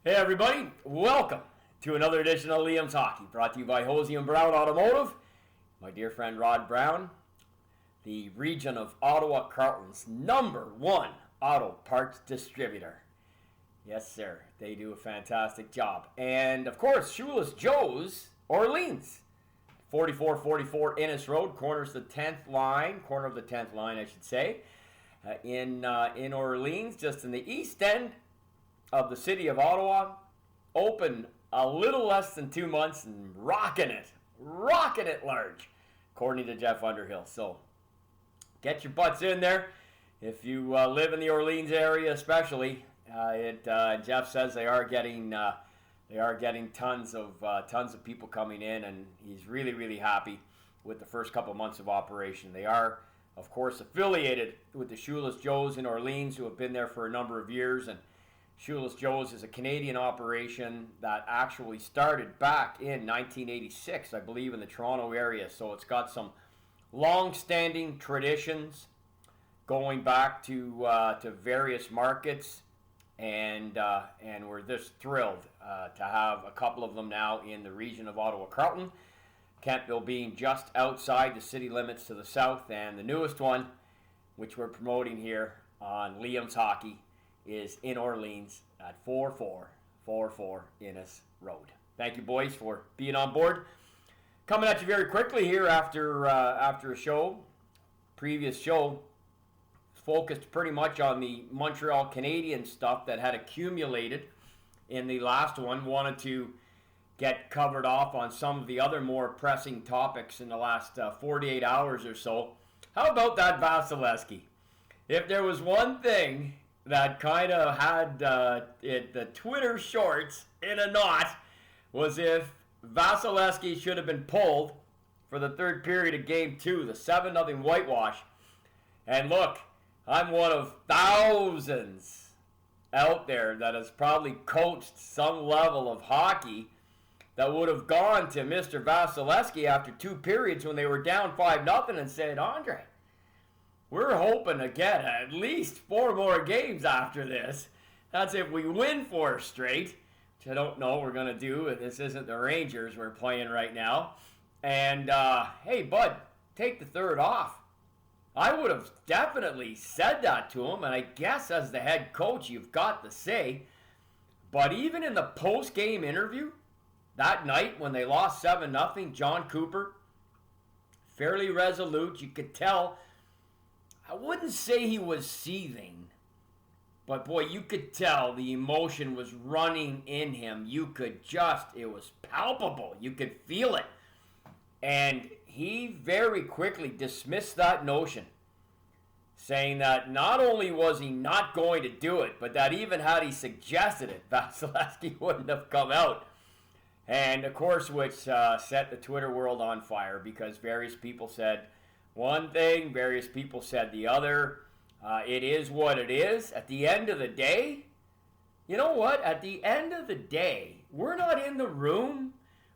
Hey everybody, welcome to another edition of Liam's Hockey, brought to you by Hosie and Brown Automotive. My dear friend Rod Brown, the region of Ottawa Carleton's #1 auto parts distributor. Yes sir, they do a fantastic job. And of course, Shoeless Joe's, Orleans. 4444 Innes Road, corner of the 10th line, I should say, in Orleans, just in the east end of the city of Ottawa. Open a little less than 2 months and rocking it large, according to Jeff Underhill. So get your butts in there if you live in the Orleans area, especially. Jeff says they are getting tons of people coming in, and he's really happy with the first couple months of operation. They are, of course, affiliated with the Shoeless Joe's in Orleans, who have been there for a number of years. And Shoeless Joe's is a Canadian operation that actually started back in 1986, I believe, in the Toronto area. So it's got some long-standing traditions going back to various markets, and we're just thrilled to have a couple of them now in the region of Ottawa-Carleton. Kentville being just outside the city limits to the south, and the newest one, which we're promoting here on Liam's Hockey, is in Orleans at 4444 Innes Road. Thank you, boys, for being on board. Coming at you very quickly here after a show. Previous show focused pretty much on the Montreal Canadiens stuff that had accumulated in the last one. Wanted to get covered off on some of the other more pressing topics in the last 48 hours or so. How about that Vasilevskiy? If there was one thing that kind of had the Twitter shorts in a knot, was if Vasilevskiy should have been pulled for the third period of Game 2, the 7-0 whitewash. And look, I'm one of thousands out there that has probably coached some level of hockey that would have gone to Mr. Vasilevskiy after 2 periods when they were down 5-0 and said, Andre, we're hoping to get at least 4 more games after this. That's if we win 4 straight, which I don't know we're going to do. This isn't the Rangers we're playing right now. And, hey, bud, take the third off. I would have definitely said that to him, and I guess as the head coach, you've got to say. But even in the post-game interview that night when they lost 7-0, John Cooper, fairly resolute. You could tell. I wouldn't say he was seething, but boy, you could tell the emotion was running in him. It was palpable. You could feel it. And he very quickly dismissed that notion, saying that not only was he not going to do it, but that even had he suggested it, Vasilevskiy wouldn't have come out. And of course, which set the Twitter world on fire, because various people said one thing, various people said the other. It is what it is. At the end of the day, you know what? At the end of the day, we're not in the room.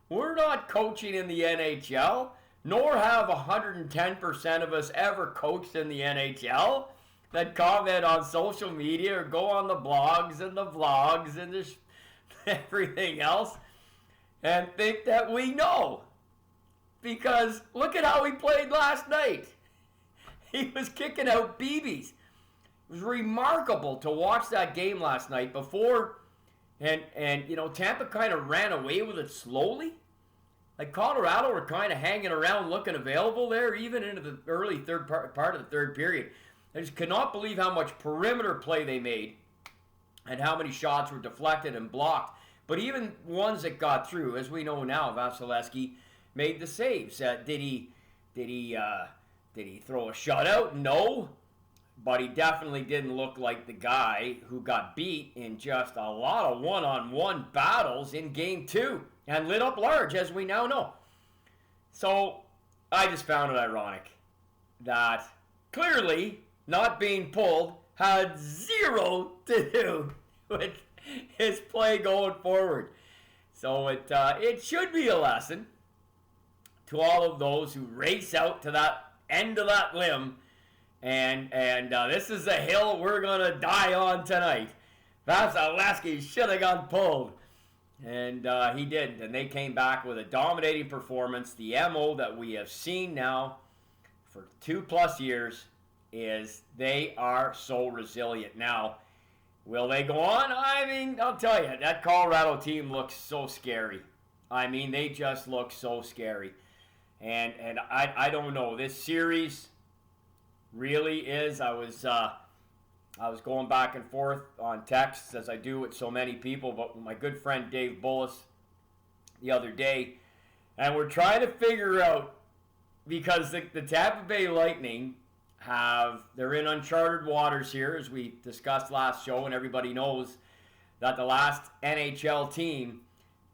We're not coaching in the NHL, nor have 110% of us ever coached in the NHL that comment on social media or go on the blogs and the vlogs and everything else and think that we know. Because look at how he played last night. He was kicking out BBs. It was remarkable to watch that game last night before, and you know, Tampa kind of ran away with it slowly. Like Colorado were kind of hanging around looking available there, even into the early part of the third period. I just cannot believe how much perimeter play they made and how many shots were deflected and blocked. But even ones that got through, as we know now, Vasilevskiy made the saves. Did he throw a shutout? No, but he definitely didn't look like the guy who got beat in just a lot of one-on-one battles in Game 2 and lit up large, as we now know. So I just found it ironic that clearly not being pulled had zero to do with his play going forward. So it should be a lesson to all of those who race out to that end of that limb, and this is a hill we're going to die on tonight. Vasilevskiy should have got pulled. And he didn't. And they came back with a dominating performance. The MO that we have seen now for 2+ years is they are so resilient. Now, will they go on? I mean, I'll tell you, that Colorado team looks so scary. I mean, they just look so scary. And I don't know. This series really is. I was going back and forth on texts, as I do with so many people, but with my good friend Deblois the other day, and we're trying to figure out, because the Tampa Bay Lightning they're in uncharted waters here, as we discussed last show, and everybody knows that the last NHL team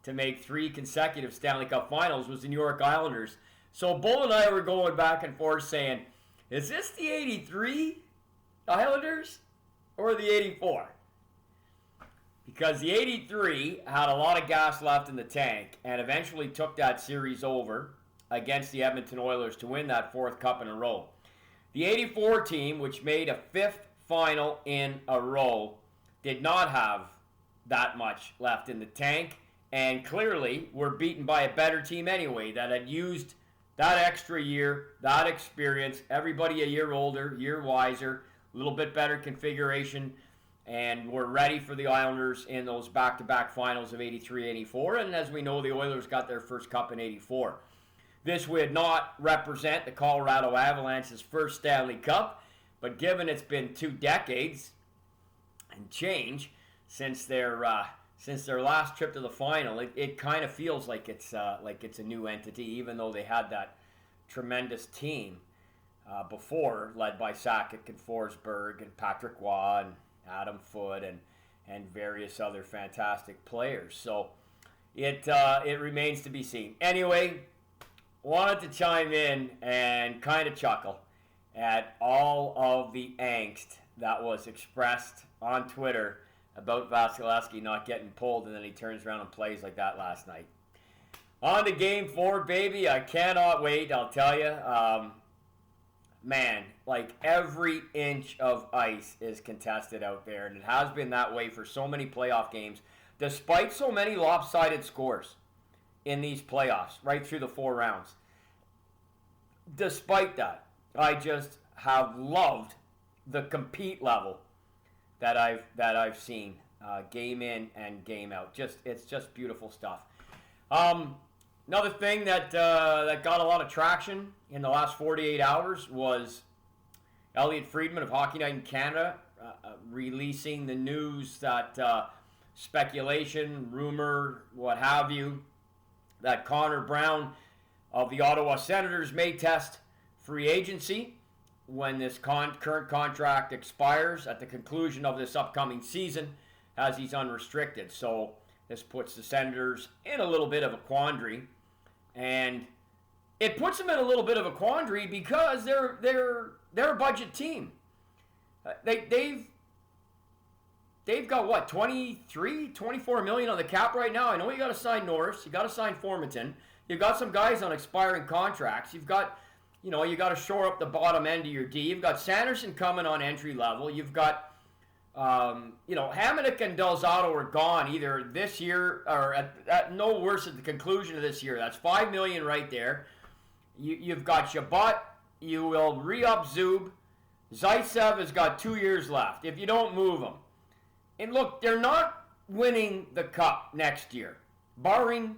to make 3 consecutive Stanley Cup Finals was the New York Islanders. So Bull and I were going back and forth saying, is this the 83 Islanders or the 84? Because the 83 had a lot of gas left in the tank and eventually took that series over against the Edmonton Oilers to win that 4th cup in a row. The 84 team, which made a 5th final in a row, did not have that much left in the tank, and clearly were beaten by a better team anyway that had used that extra year, that experience, everybody a year older, year wiser, a little bit better configuration, and were ready for the Islanders in those back-to-back finals of 83-84. And as we know, the Oilers got their first cup in 84. This would not represent the Colorado Avalanche's first Stanley Cup, but given it's been 2 decades and change since their last trip to the final, it kind of feels like it's a new entity, even though they had that tremendous team before, led by Sakic and Forsberg and Patrick Roy and Adam Foote and various other fantastic players. So it remains to be seen. Anyway, wanted to chime in and kind of chuckle at all of the angst that was expressed on Twitter about Vasilevskiy not getting pulled, and then he turns around and plays like that last night. On to Game 4, baby. I cannot wait, I'll tell you. Man, like every inch of ice is contested out there, and it has been that way for so many playoff games, despite so many lopsided scores in these playoffs, right through the 4 rounds. Despite that, I just have loved the compete level that I've seen game in and game out. It's just beautiful stuff. Another thing that got a lot of traction in the last 48 hours was Elliot Friedman of Hockey Night in Canada releasing the news that speculation, rumor, what have you, that Connor Brown of the Ottawa Senators may test free agency when this current contract expires at the conclusion of this upcoming season, as he's unrestricted. So this puts the Senators in a little bit of a quandary, and it puts them in a little bit of a quandary because they're a budget team. They've got what, 24 million on the cap right now. I know you got to sign Norris, you got to sign Formanton, you've got some guys on expiring contracts, you got to shore up the bottom end of your D. You've got Sanderson coming on entry level. You've got, Hamonic and Delzato are gone either this year or at no worse at the conclusion of this year. That's $5 million right there. You've got Shabbat. You will re-up Zub. Zaitsev has got 2 years left if you don't move him. And look, they're not winning the cup next year, barring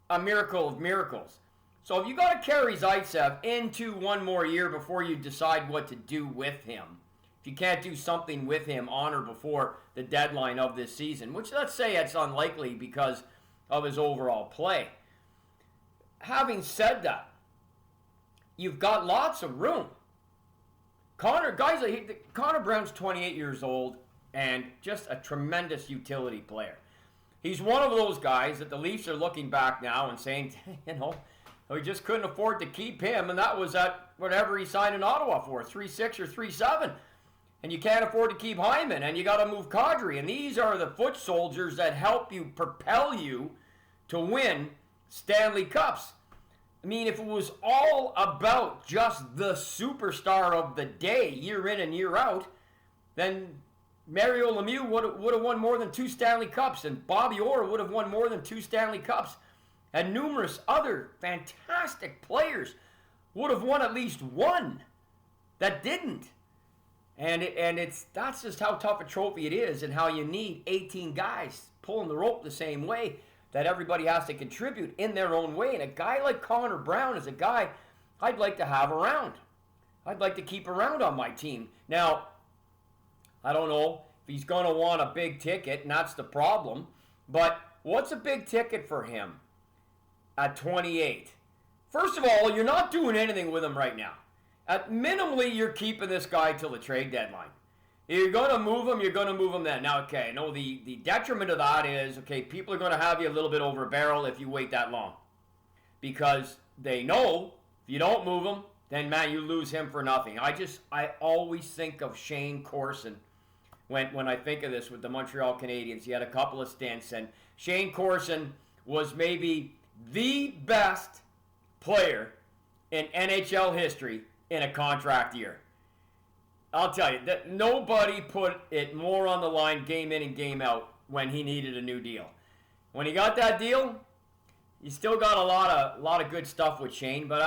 a miracle of miracles. So if you got to carry Zaitsev into 1 more year before you decide what to do with him, if you can't do something with him on or before the deadline of this season, which let's say it's unlikely because of his overall play. Having said that, you've got lots of room. Connor Brown's 28 years old and just a tremendous utility player. He's one of those guys that the Leafs are looking back now and saying, we just couldn't afford to keep him, and that was at whatever he signed in Ottawa for, 3.6 or 3.7. And you can't afford to keep Hyman, and you got to move Kadri. And these are the foot soldiers that help you propel you to win Stanley Cups. I mean, if it was all about just the superstar of the day, year in and year out, then Mario Lemieux would have won more than 2 Stanley Cups, and Bobby Orr would have won more than 2 Stanley Cups, and numerous other fantastic players would have won at least one that didn't. And that's just how tough a trophy it is, and how you need 18 guys pulling the rope the same way, that everybody has to contribute in their own way. And a guy like Connor Brown is a guy I'd like to have around. I'd like to keep around on my team. Now, I don't know if he's going to want a big ticket, and that's the problem. But what's a big ticket for him at 28? First of all, you're not doing anything with him right now. At minimally, you're keeping this guy till the trade deadline. You're going to move him, you're going to move him then. Now, okay, no, the detriment of that is, okay, people are going to have you a little bit over a barrel if you wait that long. Because they know if you don't move him, then, man, you lose him for nothing. I always think of Shane Corson when I think of this with the Montreal Canadiens. He had a couple of stints, and Shane Corson was maybe the best player in NHL history in a contract year. I'll tell you, that nobody put it more on the line game in and game out when he needed a new deal. When he got that deal, you still got a lot of good stuff with Shane, but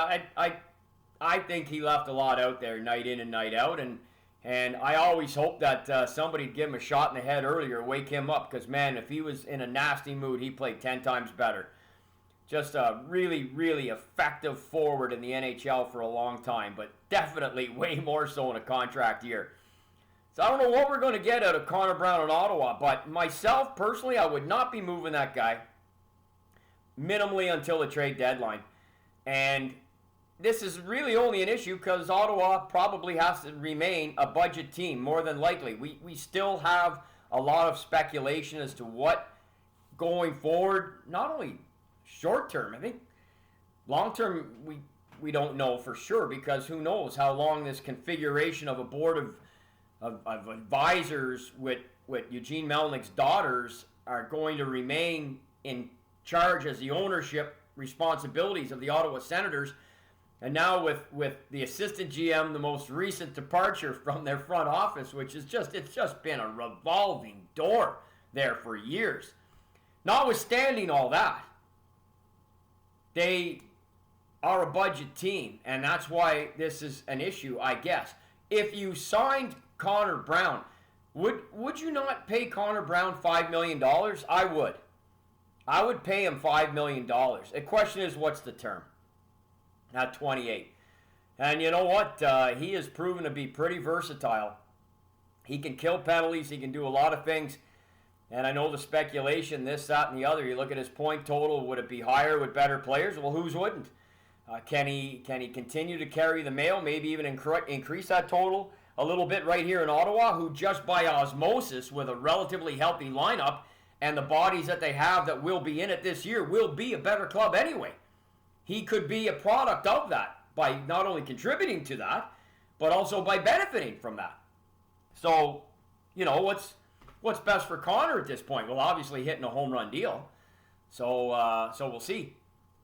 I think he left a lot out there night in and night out, and I always hope that somebody'd give him a shot in the head earlier, wake him up, because, man, if he was in a nasty mood, he played 10 times better. Just a really, really effective forward in the NHL for a long time, but definitely way more so in a contract year. So I don't know what we're going to get out of Connor Brown in Ottawa, but myself, personally, I would not be moving that guy minimally until the trade deadline. And this is really only an issue because Ottawa probably has to remain a budget team, more than likely. We still have a lot of speculation as to what going forward, not only short term, I think long term we don't know for sure, because who knows how long this configuration of a board of advisors with Eugene Melnick's daughters are going to remain in charge as the ownership responsibilities of the Ottawa Senators. And now with the assistant GM, the most recent departure from their front office, which is it's just been a revolving door there for years. Notwithstanding all that, they are a budget team, and that's why this is an issue, I guess. If you signed Connor Brown, would you not pay Connor Brown $5 million? I would. I would pay him $5 million. The question is, what's the term? At 28. And you know what? He has proven to be pretty versatile. He can kill penalties. He can do a lot of things. And I know the speculation, this, that, and the other. You look at his point total. Would it be higher with better players? Well, whose wouldn't? Can he continue to carry the mail? Maybe even increase that total a little bit right here in Ottawa, who just by osmosis, with a relatively healthy lineup and the bodies that they have that will be in it this year, will be a better club anyway. He could be a product of that by not only contributing to that, but also by benefiting from that. So, you know, what's best for Connor at this point? Well, obviously hitting a home run deal. So we'll see.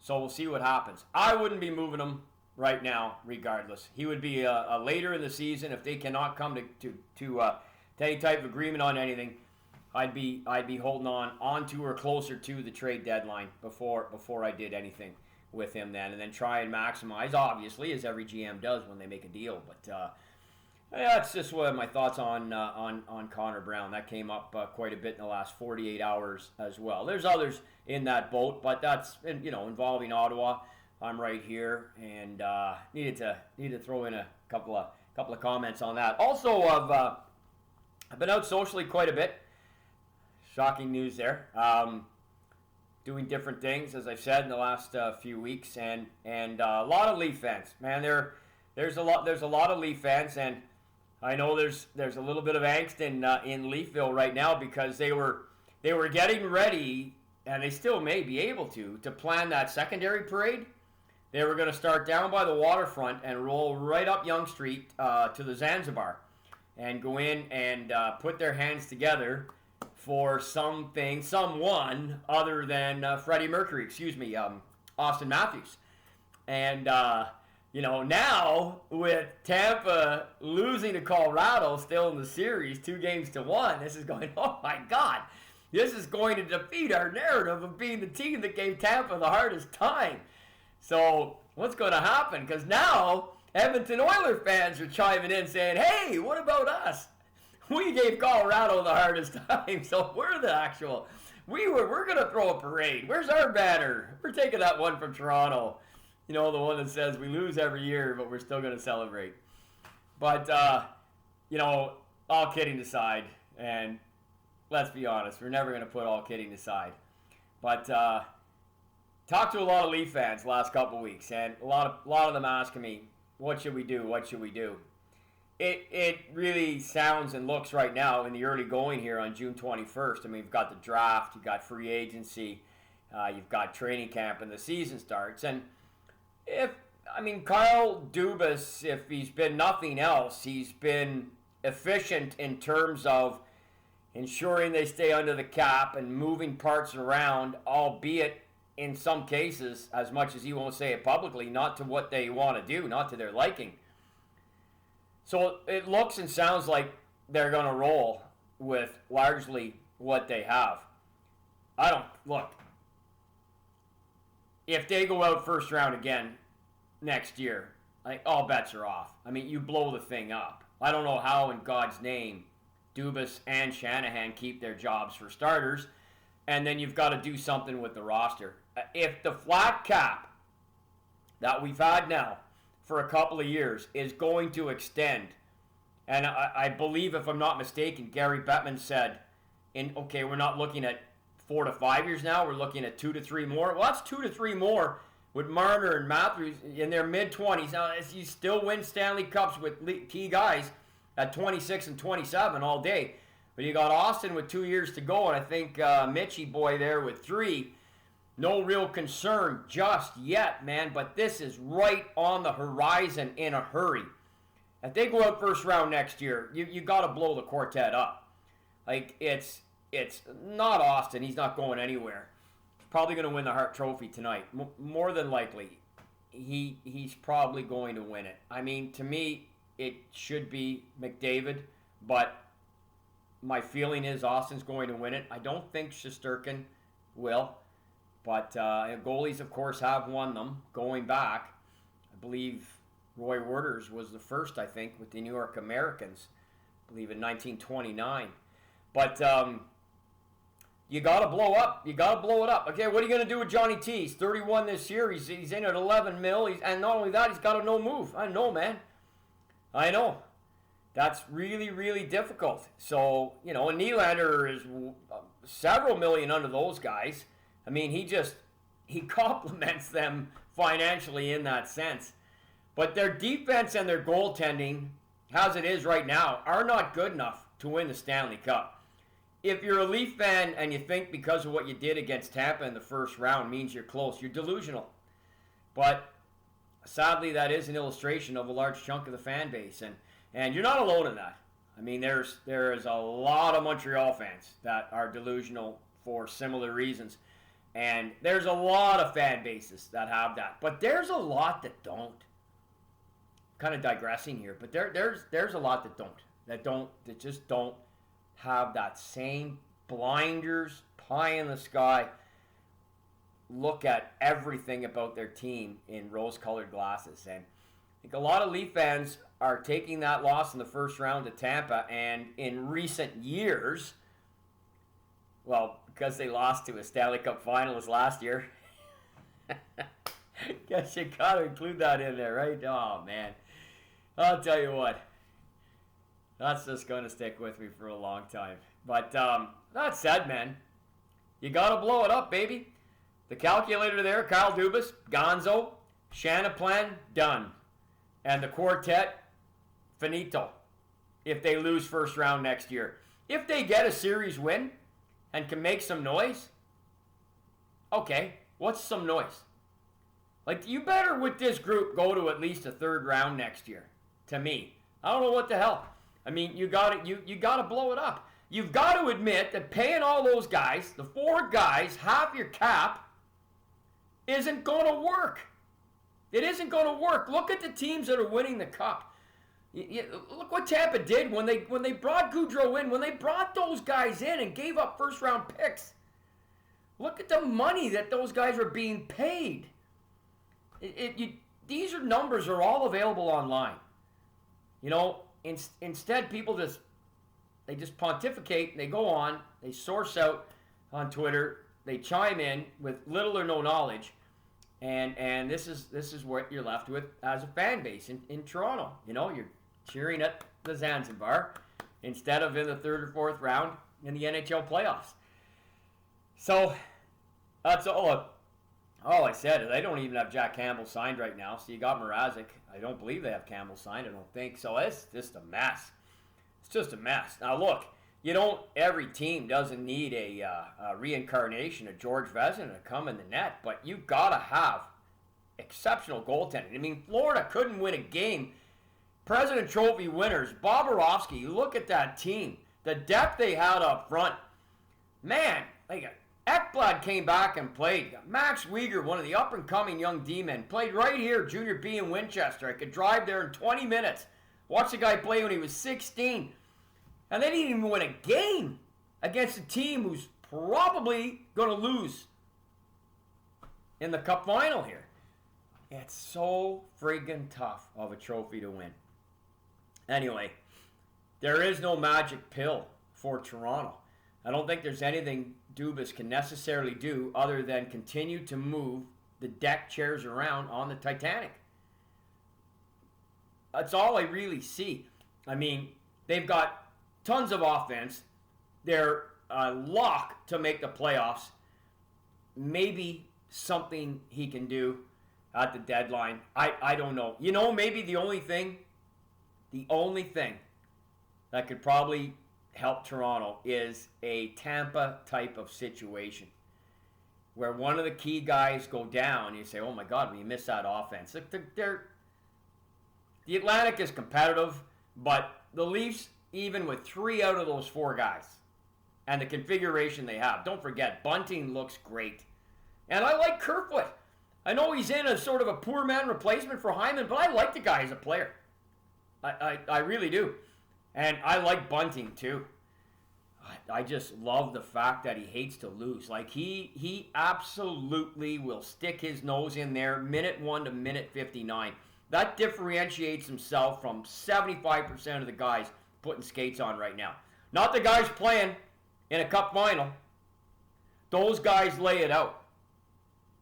So we'll see what happens. I wouldn't be moving him right now, regardless. He would be a later in the season if they cannot come to any type of agreement on anything. I'd be holding on to or closer to the trade deadline before I did anything with him then, and then try and maximize, obviously, as every GM does when they make a deal. But that's just one of my thoughts on Connor Brown. That came up quite a bit in the last 48 hours as well. There's others in that boat, but that's involving Ottawa. I'm right here, and needed to throw in a couple of comments on that. Also, I've been out socially quite a bit. Shocking news there. Doing different things, as I've said, in the last few weeks, and a lot of Leaf fans. Man, there's a lot of Leaf fans, and I know there's a little bit of angst in Leafville right now, because they were getting ready, and they still may be able to plan that secondary parade. They were going to start down by the waterfront and roll right up Yonge Street to the Zanzibar, and go in and put their hands together for someone other than Freddie Mercury, Austin Matthews. And Now with Tampa losing to Colorado still in the series, 2-1, this is going, oh my God, this is going to defeat our narrative of being the team that gave Tampa the hardest time. So what's going to happen? Because now Edmonton Oilers fans are chiming in saying, hey, what about us? We gave Colorado the hardest time, so we're the actual, we're going to throw a parade. Where's our banner? We're taking that one from Toronto. The one that says we lose every year, but we're still going to celebrate. But, all kidding aside, and let's be honest, we're never going to put all kidding aside. But talked to a lot of Leaf fans last couple weeks, and a lot of them asking me, what should we do? What should we do? It really sounds and looks right now in the early going here on June 21st. I mean, you've got the draft, you've got free agency, you've got training camp, and the season starts. And Kyle Dubas, if he's been nothing else, he's been efficient in terms of ensuring they stay under the cap and moving parts around, albeit in some cases, as much as he won't say it publicly, not to what they want to do, not to their liking. So it looks and sounds like they're going to roll with largely what they have. If they go out first round again next year, all bets are off. I mean, you blow the thing up. I don't know how in God's name Dubas and Shanahan keep their jobs for starters, and then you've got to do something with the roster. If the flat cap that we've had now for a couple of years is going to extend, and I believe, if I'm not mistaken, Gary Bettman said, we're not looking at 4 to 5 years now, we're looking at 2 to 3 more. Well, that's 2 to 3 more with Marner and Matthews in their mid-20s. Now, as you still win Stanley Cups with key guys at 26 and 27 all day. But you got Austin with 2 years to go, and I think Mitchie boy there with 3. No real concern just yet, man, but this is right on the horizon in a hurry. If they go out first round next year, you got to blow the quartet up. It's not Austin. He's not going anywhere. He's probably going to win the Hart Trophy tonight. More than likely, he's probably going to win it. I mean, to me, it should be McDavid, but my feeling is Austin's going to win it. I don't think Shesterkin will, but goalies, of course, have won them going back. I believe Roy Werters was the first, I think, with the New York Americans, I believe in 1929. But you got to blow up. You got to blow it up. Okay, what are you going to do with Johnny T? He's 31 this year. He's in at 11 mil. And not only that, he's got a no move. I know, man. I know. That's really, really difficult. So, and Nylander is several million under those guys. I mean, he complements them financially in that sense. But their defense and their goaltending, as it is right now, are not good enough to win the Stanley Cup. If you're a Leaf fan and you think because of what you did against Tampa in the first round means you're close, you're delusional. But sadly, that is an illustration of a large chunk of the fan base. And you're not alone in that. I mean, there is a lot of Montreal fans that are delusional for similar reasons. And there's a lot of fan bases that have that. But there's a lot that don't. Kind of digressing here, but there's a lot that just don't have that same blinders, pie in the sky look at everything about their team in rose-colored glasses. And I think a lot of Leaf fans are taking that loss in the first round to Tampa, and in recent years, well, because they lost to a Stanley Cup finalist last year, guess you gotta include that in there, right? Oh, man. I'll tell you what, that's just going to stick with me for a long time. But that said, man, you got to blow it up, baby. The calculator there, Kyle Dubas, Gonzo, Shanaplan, done. And the quartet, finito, if they lose first round next year. If they get a series win and can make some noise, okay, what's some noise? You better, with this group, go to at least a third round next year. To me, I don't know what the hell. I mean, you got to blow it up. You've got to admit that paying all those guys, the 4 guys, half your cap, isn't going to work. It isn't going to work. Look at the teams that are winning the cup. Look what Tampa did when they brought Gaudreau in, when they brought those guys in and gave up first-round picks. Look at the money that those guys are being paid. These numbers are all available online. Instead, people just pontificate, and they go on, they source out on Twitter, they chime in with little or no knowledge, and this is what you're left with as a fan base in Toronto. You're cheering at the Zanzibar instead of in the third or fourth round in the NHL playoffs. So that's all I said. They don't even have Jack Campbell signed right now, so you got Mrazek. I don't believe they have Campbell signed. I don't think so. It's just a mess. It's just a mess. Now look, every team doesn't need a reincarnation of George Vezina to come in the net, but you gotta have exceptional goaltending. I mean, Florida couldn't win a game. President Trophy winners, Bobrovsky, look at that team. The depth they had up front. Man, Ekblad came back and played. Max Weegar, one of the up-and-coming young D-men, played right here, Junior B in Winchester. I could drive there in 20 minutes. Watch the guy play when he was 16. And they didn't even win a game against a team who's probably going to lose in the Cup final here. It's so friggin' tough of a trophy to win. Anyway, there is no magic pill for Toronto. I don't think there's anything Dubas can necessarily do other than continue to move the deck chairs around on the Titanic. That's all I really see. I mean, they've got tons of offense. They're a lock to make the playoffs. Maybe something he can do at the deadline. I don't know. Maybe the only thing that could probably help Toronto is a Tampa type of situation where one of the key guys go down. You say, oh my God, we miss that offense. The Atlantic is competitive, but the Leafs, even with 3 out of those 4 guys and the configuration they have, don't forget, Bunting looks great. And I like Kerfoot. I know he's in a sort of a poor man replacement for Hyman, but I like the guy as a player. I really do. And I like Bunting too. I just love the fact that he hates to lose. Like he absolutely will stick his nose in there minute 1 to minute 59. That differentiates himself from 75% of the guys putting skates on right now. Not the guys playing in a cup final. Those guys lay it out.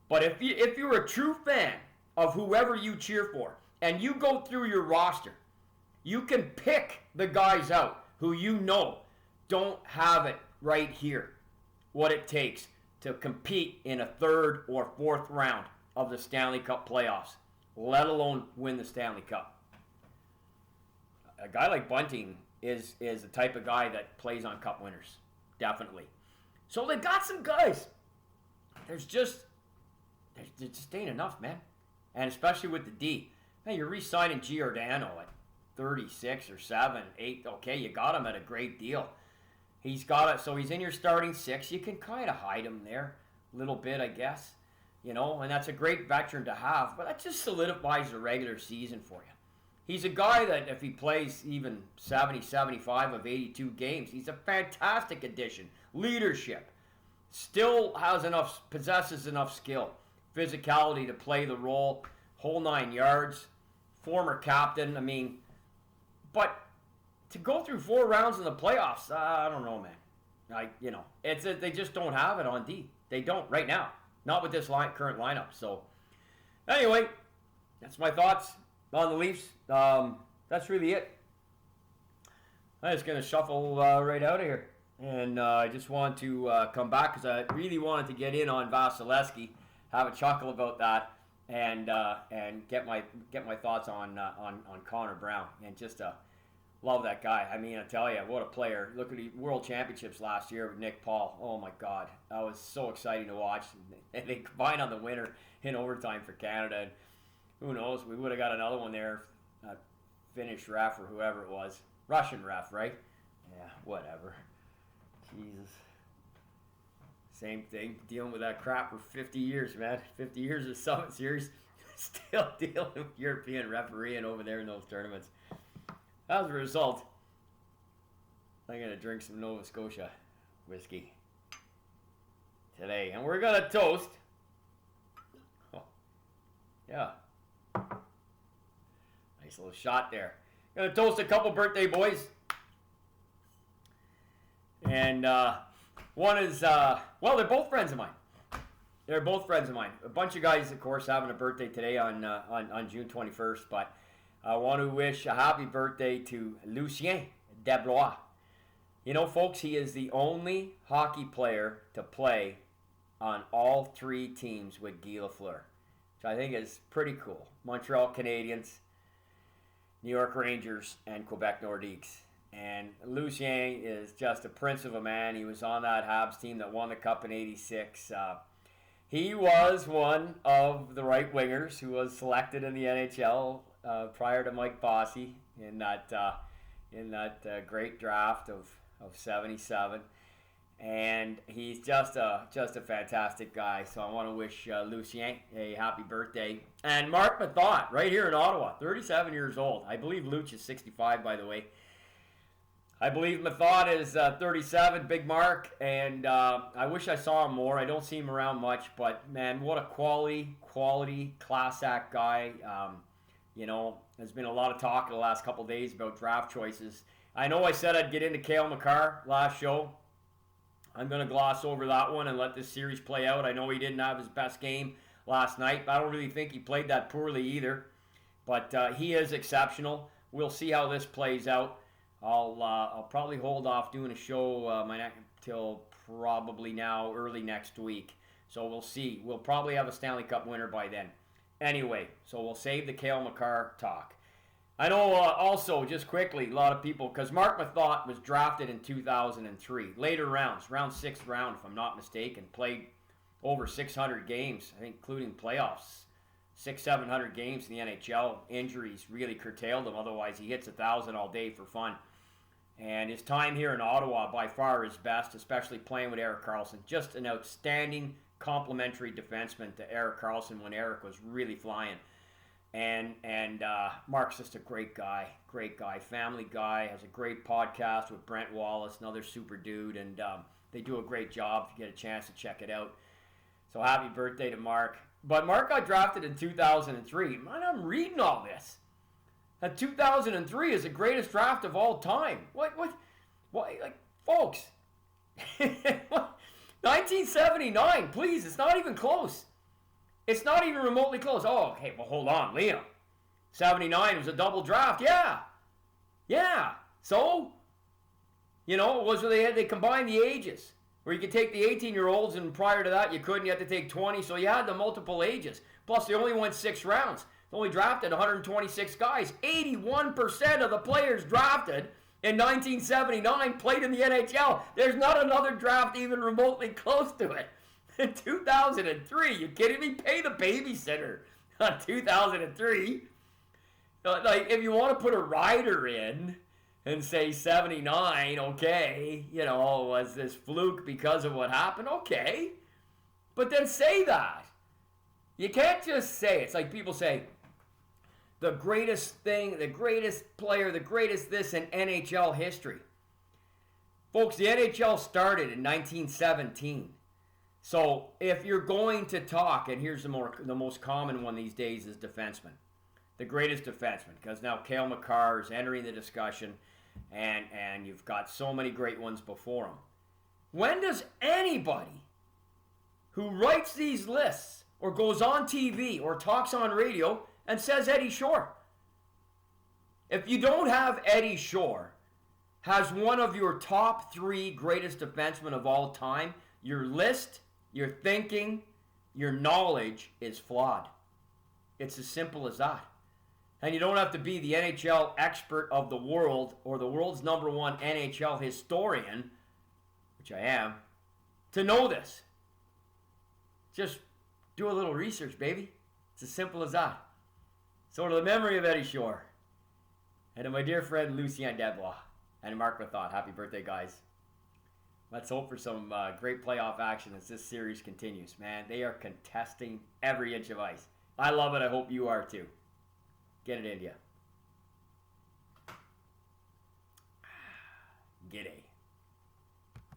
But if you're a true fan of whoever you cheer for, and you go through your roster, you can pick the guys out who don't have it right here, what it takes to compete in a third or fourth round of the Stanley Cup playoffs, let alone win the Stanley Cup. A guy like Bunting is the type of guy that plays on cup winners, definitely. So they've got some guys. There just ain't enough, man. And especially with the D. Hey, you're re-signing Giordano at 36 or 7, 8. Okay, you got him at a great deal. He's got it, so he's in your starting 6. You can kind of hide him there a little bit, I guess. And that's a great veteran to have, but that just solidifies the regular season for you. He's a guy that if he plays even 70, 75 of 82 games, he's a fantastic addition. Leadership. Still possesses enough skill, physicality to play the role, whole 9 yards, former captain. I mean, but to go through 4 rounds in the playoffs, I don't know, man. They just don't have it on D. They don't right now. Not with this current lineup. So, anyway, that's my thoughts on the Leafs. That's really it. I'm just going to shuffle right out of here. And I just want to come back because I really wanted to get in on Vasilevskiy, have a chuckle about that, and get my thoughts on Connor Brown, and just love that guy. I mean, I tell you, what a player! Look at the World Championships last year with Nick Paul. Oh my God, that was so exciting to watch. And they combined on the winner in overtime for Canada. And who knows? We would have got another one there, Finnish ref or whoever it was, Russian ref, right? Yeah, whatever. Jesus. Same thing, dealing with that crap for 50 years, man. 50 years of Summit Series. still dealing with European refereeing over there in those tournaments. As a result, I'm going to drink some Nova Scotia whiskey today. And we're going to toast. Oh, yeah. Nice little shot there. Going to toast a couple birthday boys. And one is, well, they're both friends of mine. They're both friends of mine. A bunch of guys, of course, having a birthday today on June 21st. But I want to wish a happy birthday to Lucien Deblois. You know, folks, he is the only hockey player to play on all three teams with Guy Lafleur, which I think is pretty cool. Montreal Canadiens, New York Rangers, and Quebec Nordiques. And Lucien is just a prince of a man. He was on that Habs team that won the Cup in '86. He was one of the right wingers who was selected in the NHL prior to Mike Hosie in that great draft of '77. And he's just a fantastic guy. So I want to wish Lucien a happy birthday. And Marc Methot, right here in Ottawa, 37 years old. I believe Luch is 65, by the way. I believe Methot is 37, Big Marc, and I wish I saw him more. I don't see him around much, but man, what a quality, class act guy. You know, there's been a lot of talk in the last couple of days about draft choices. I know I said I'd get into Cale Makar last show. I'm going to gloss over that one and let this series play out. I know he didn't have his best game last night, but I don't really think he played that poorly either. But he is exceptional. We'll see how this plays out. I'll probably hold off doing a show till probably now early next week. So we'll see. We'll probably have a Stanley Cup winner by then. Anyway, so we'll save the Cale Makar talk. I know also, just quickly, a lot of people, because Marc Methot was drafted in 2003. Later rounds, round 6th round, if I'm not mistaken, played over 600 games, I think including playoffs. 600-700 games in the NHL. Injuries really curtailed him. Otherwise, he hits 1,000 all day for fun. And his time here in Ottawa, by far his best, especially playing with Erik Karlsson. Just an outstanding complementary defenseman to Erik Karlsson when Erik was really flying. And Marc's just a great guy, family guy, has a great podcast with Brent Wallace, another super dude, and they do a great job if you get a chance to check it out. So happy birthday to Marc. But Marc got drafted in 2003. Man, I'm reading all this. That 2003 is the greatest draft of all time. What, like, folks. 1979, please, it's not even close. It's not even remotely close. Oh, okay, well, hold on, Liam. 79 was a double draft. Yeah. So, you know, it was where they combined the ages. Where you could take the 18-year-olds, and prior to that, you couldn't. You had to take 20, so you had the multiple ages. Plus, they only went 6 rounds. They only drafted 126 guys. 81% of the players drafted in 1979 played in the NHL. There's not another draft even remotely close to it. In 2003, you kidding me? Pay the babysitter on 2003. Like, if you want to put a rider in and say 79, okay, you know, was this fluke because of what happened? Okay. But then say that. You can't just say, it's like people say, the greatest thing, the greatest player, the greatest this in NHL history. Folks, the NHL started in 1917. So if you're going to talk, and here's the most common one these days is defenseman. The greatest defenseman, because now Cale Makar is entering the discussion, and you've got so many great ones before him. When does anybody who writes these lists or goes on TV or talks on radio and says Eddie Shore? If you don't have Eddie Shore has one of your top 3 greatest defensemen of all time, your list, your thinking, your knowledge is flawed. It's as simple as that. And you don't have to be the NHL expert of the world or the world's #1 NHL historian, which I am, to know this. Just do a little research, baby. It's as simple as that. So to the memory of Eddie Shore, and to my dear friend Lucien Deblois, and Marc Methot, happy birthday, guys. Let's hope for some great playoff action as this series continues. Man, they are contesting every inch of ice. I love it. I hope you are too. Get it, India. G'day.